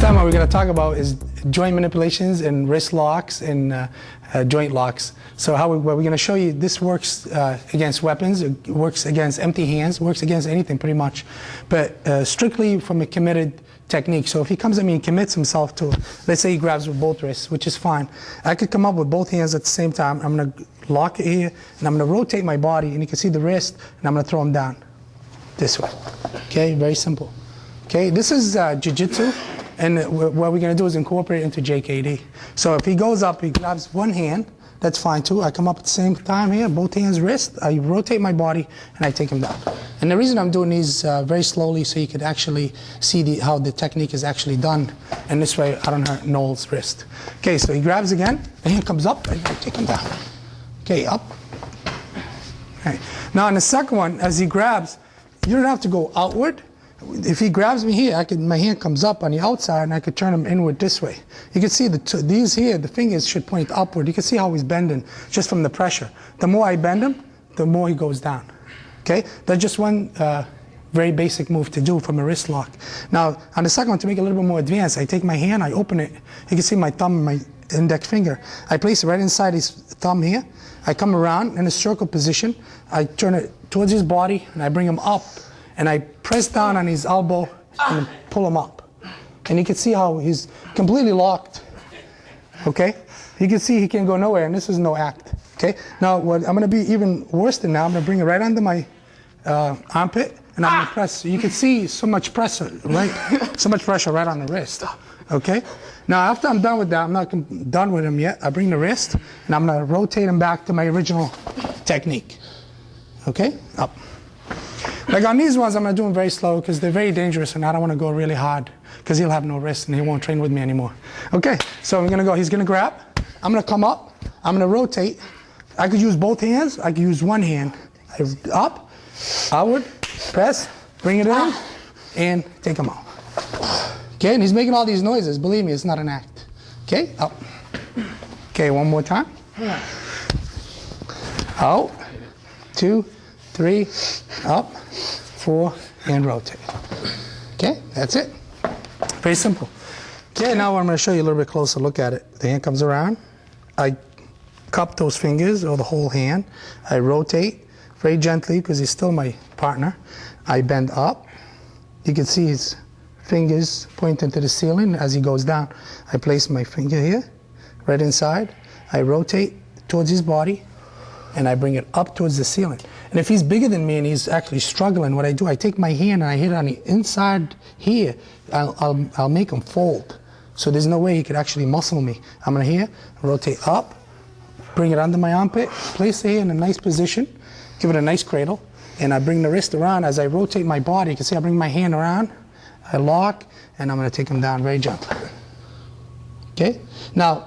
time what we're going to talk about is joint manipulations and wrist locks and joint locks. So what we're going to show you, this works against weapons, it works against empty hands, works against anything pretty much, but strictly from a committed technique. So if he comes at me and commits himself to, let's say he grabs with both wrists, which is fine, I could come up with both hands at the same time. I'm going to lock it here, and I'm going to rotate my body, and you can see the wrist, and I'm going to throw him down this way. Okay, very simple. Okay, this is jiu-jitsu, and what we're going to do is incorporate it into JKD. So if he goes up, he grabs one hand, that's fine too. I come up at the same time here, both hands wrist, I rotate my body, and I take him down. And the reason I'm doing these very slowly so you could actually see how the technique is actually done, and this way I don't hurt Noel's wrist. Okay, so he grabs again, the hand comes up, and I take him down. Okay, up. Okay. Now in the second one, as he grabs, you don't have to go outward. If he grabs me here, my hand comes up on the outside, and I could turn him inward this way. You can see these here, the fingers should point upward. You can see how he's bending just from the pressure. The more I bend him, the more he goes down. Okay, that's just one very basic move to do from a wrist lock. Now on the second one, to make it a little bit more advanced, I take my hand, I open it. You can see my thumb and my index finger. I place it right inside his thumb here. I come around in a circle position. I turn it towards his body, and I bring him up. And I press down on his elbow and pull him up. And you can see how he's completely locked. Okay? You can see he can't go nowhere, and this is no act. Okay? Now, what I'm going to be even worse than now, I'm going to bring it right under my armpit, and I'm going to press. You can see so much pressure, right? So much pressure right on the wrist. Okay? Now, after I'm done with that, I'm not done with him yet. I bring the wrist, and I'm going to rotate him back to my original technique. Okay? Up. Like on these ones, I'm going to do them very slow because they're very dangerous, and I don't want to go really hard because he'll have no wrist and he won't train with me anymore. Okay, so I'm going to go. He's going to grab. I'm going to come up. I'm going to rotate. I could use both hands. I could use one hand. Up, outward, press, bring it in, and take him out. Okay, and he's making all these noises. Believe me, it's not an act. Okay, up. Okay, one more time. Out, 2, 3, up, 4, and rotate. Okay, that's it. Very simple. Okay, now I'm going to show you a little bit closer look at it. The hand comes around. I cup those fingers, or the whole hand. I rotate very gently because he's still my partner. I bend up. You can see his fingers pointing to the ceiling as he goes down. I place my finger here, right inside. I rotate towards his body, and I bring it up towards the ceiling. And if he's bigger than me and he's actually struggling, what I do, I take my hand and I hit it on the inside here. I'll make him fold. So there's no way he could actually muscle me. I'm gonna here, rotate up, bring it under my armpit, place it here in a nice position, give it a nice cradle, and I bring the wrist around. As I rotate my body, you can see I bring my hand around, I lock, and I'm gonna take him down very gently. Okay? Now,